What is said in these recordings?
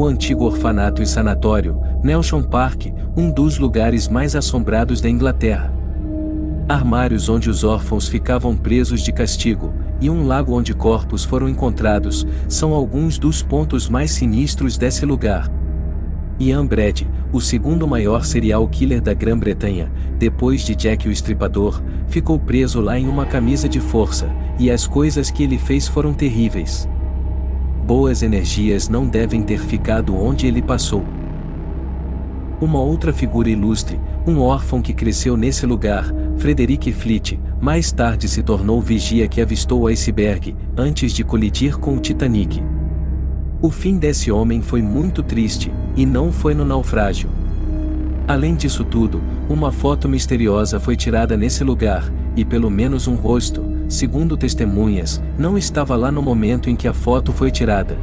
o antigo orfanato e sanatório, Nelson Park, um dos lugares mais assombrados da Inglaterra. Armários onde os órfãos ficavam presos de castigo, e um lago onde corpos foram encontrados, são alguns dos pontos mais sinistros desse lugar. Ian Brady, o segundo maior serial killer da Grã-Bretanha, depois de Jack o Estripador, ficou preso lá em uma camisa de força, e as coisas que ele fez foram terríveis. Boas energias não devem ter ficado onde ele passou. Uma outra figura ilustre, um órfão que cresceu nesse lugar, Frederick Fleet, mais tarde se tornou o vigia que avistou o iceberg, antes de colidir com o Titanic. O fim desse homem foi muito triste, e não foi no naufrágio. Além disso tudo, uma foto misteriosa foi tirada nesse lugar, e pelo menos um rosto, segundo testemunhas, não estava lá no momento em que a foto foi tirada.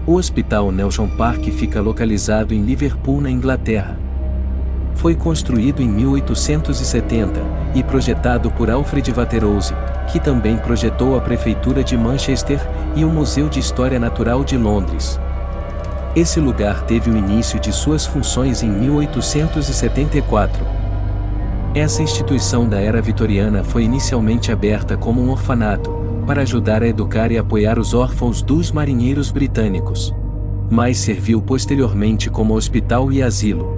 O Hospital Nelson Park fica localizado em Liverpool, na Inglaterra. Foi construído em 1870, e projetado por Alfred Waterhouse, que também projetou a Prefeitura de Manchester, e o Museu de História Natural de Londres. Esse lugar teve o início de suas funções em 1874. Essa instituição da era vitoriana foi inicialmente aberta como um orfanato, para ajudar a educar e apoiar os órfãos dos marinheiros britânicos. Mas serviu posteriormente como hospital e asilo.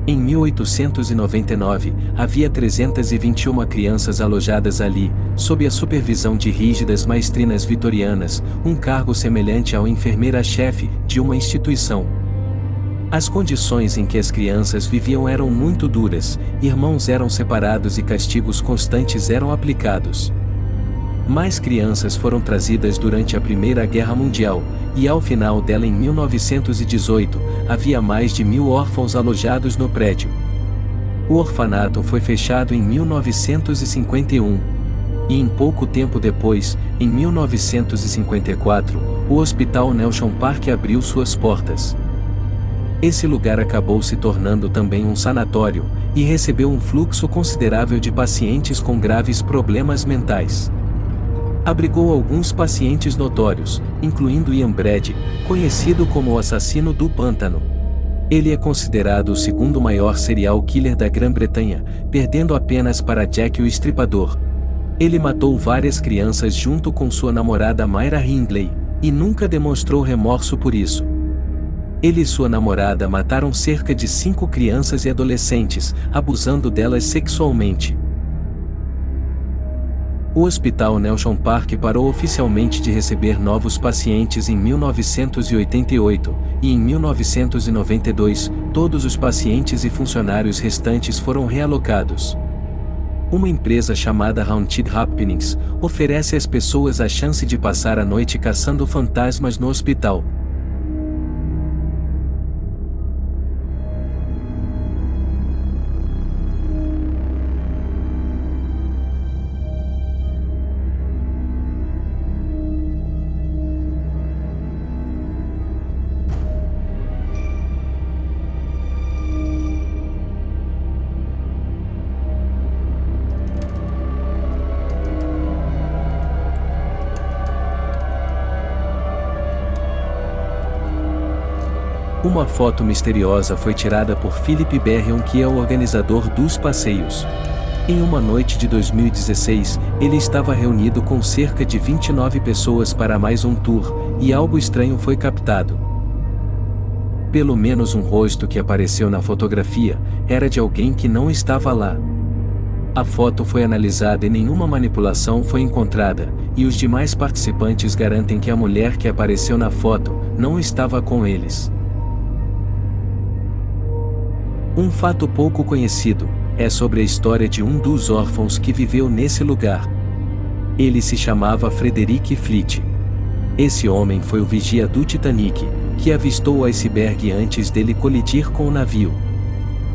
Em 1899, havia 321 crianças alojadas ali, sob a supervisão de rígidas maestrinas vitorianas, um cargo semelhante ao enfermeira-chefe de uma instituição. As condições em que as crianças viviam eram muito duras, irmãos eram separados e castigos constantes eram aplicados. Mais crianças foram trazidas durante a Primeira Guerra Mundial, e ao final dela em 1918, havia mais de 1.000 órfãos alojados no prédio. O orfanato foi fechado em 1951. E em pouco tempo depois, em 1954, o Hospital Nelson Park abriu suas portas. Esse lugar acabou se tornando também um sanatório, e recebeu um fluxo considerável de pacientes com graves problemas mentais. Abrigou alguns pacientes notórios, incluindo Ian Brady, conhecido como o assassino do pântano. Ele é considerado o segundo maior serial killer da Grã-Bretanha, perdendo apenas para Jack o Estripador. Ele matou várias crianças junto com sua namorada Myra Hindley, e nunca demonstrou remorso por isso. Ele e sua namorada mataram cerca de 5 crianças e adolescentes, abusando delas sexualmente. O Hospital Nelson Park parou oficialmente de receber novos pacientes em 1988, e em 1992, todos os pacientes e funcionários restantes foram realocados. Uma empresa chamada Haunted Happenings oferece às pessoas a chance de passar a noite caçando fantasmas no hospital. Uma foto misteriosa foi tirada por Philip Berrien, que é o organizador dos passeios. Em uma noite de 2016, ele estava reunido com cerca de 29 pessoas para mais um tour, e algo estranho foi captado. Pelo menos um rosto que apareceu na fotografia, era de alguém que não estava lá. A foto foi analisada e nenhuma manipulação foi encontrada, e os demais participantes garantem que a mulher que apareceu na foto não estava com eles. Um fato pouco conhecido é sobre a história de um dos órfãos que viveu nesse lugar. Ele se chamava Frederick Fleet. Esse homem foi o vigia do Titanic, que avistou o iceberg antes dele colidir com o navio.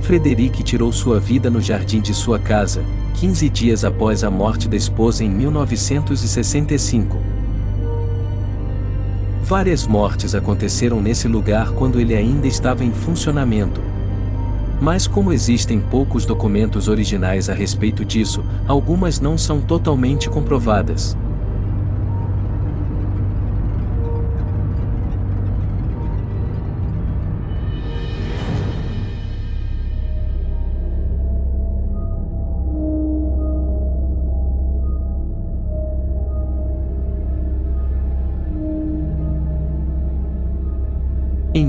Frederick tirou sua vida no jardim de sua casa, 15 dias após a morte da esposa em 1965. Várias mortes aconteceram nesse lugar quando ele ainda estava em funcionamento. Mas como existem poucos documentos originais a respeito disso, algumas não são totalmente comprovadas.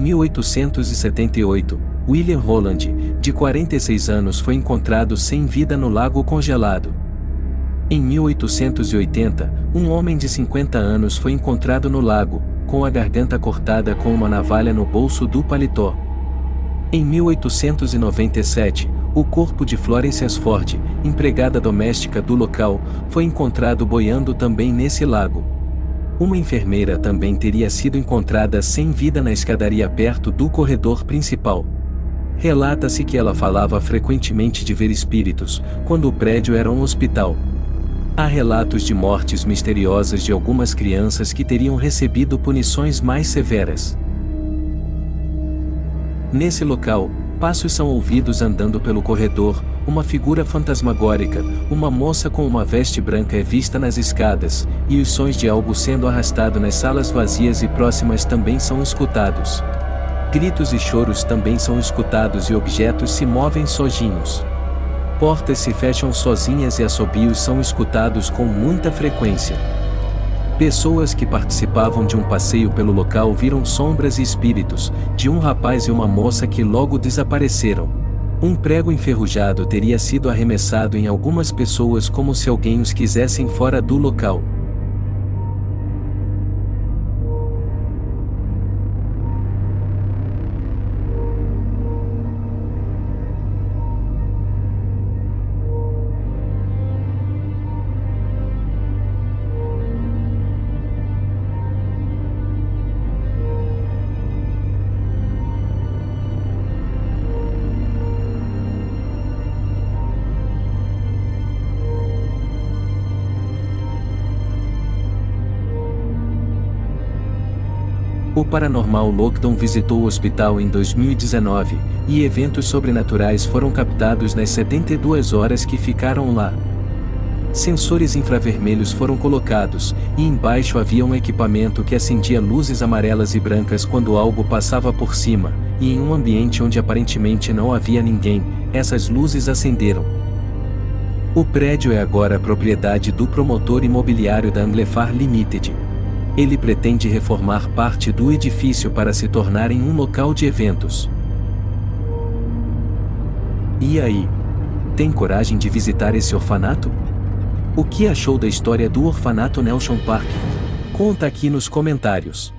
1878, William Holland, de 46 anos, foi encontrado sem vida no lago congelado. Em 1880, um homem de 50 anos foi encontrado no lago, com a garganta cortada com uma navalha no bolso do paletó. Em 1897, o corpo de Florence Asford, empregada doméstica do local, foi encontrado boiando também nesse lago. Uma enfermeira também teria sido encontrada sem vida na escadaria perto do corredor principal. Relata-se que ela falava frequentemente de ver espíritos, quando o prédio era um hospital. Há relatos de mortes misteriosas de algumas crianças que teriam recebido punições mais severas. Nesse local, passos são ouvidos andando pelo corredor, uma figura fantasmagórica, uma moça com uma veste branca é vista nas escadas, e os sons de algo sendo arrastado nas salas vazias e próximas também são escutados. Gritos e choros também são escutados e objetos se movem sozinhos. Portas se fecham sozinhas e assobios são escutados com muita frequência. Pessoas que participavam de um passeio pelo local viram sombras e espíritos, de um rapaz e uma moça que logo desapareceram. Um prego enferrujado teria sido arremessado em algumas pessoas como se alguém os quisessem fora do local. O Paranormal Lockdown visitou o hospital em 2019, e eventos sobrenaturais foram captados nas 72 horas que ficaram lá. Sensores infravermelhos foram colocados, e embaixo havia um equipamento que acendia luzes amarelas e brancas quando algo passava por cima, e em um ambiente onde aparentemente não havia ninguém, essas luzes acenderam. O prédio é agora propriedade do promotor imobiliário da Anglefar Limited. Ele pretende reformar parte do edifício para se tornar em um local de eventos. E aí? Tem coragem de visitar esse orfanato? O que achou da história do orfanato Nelson Park? Conta aqui nos comentários.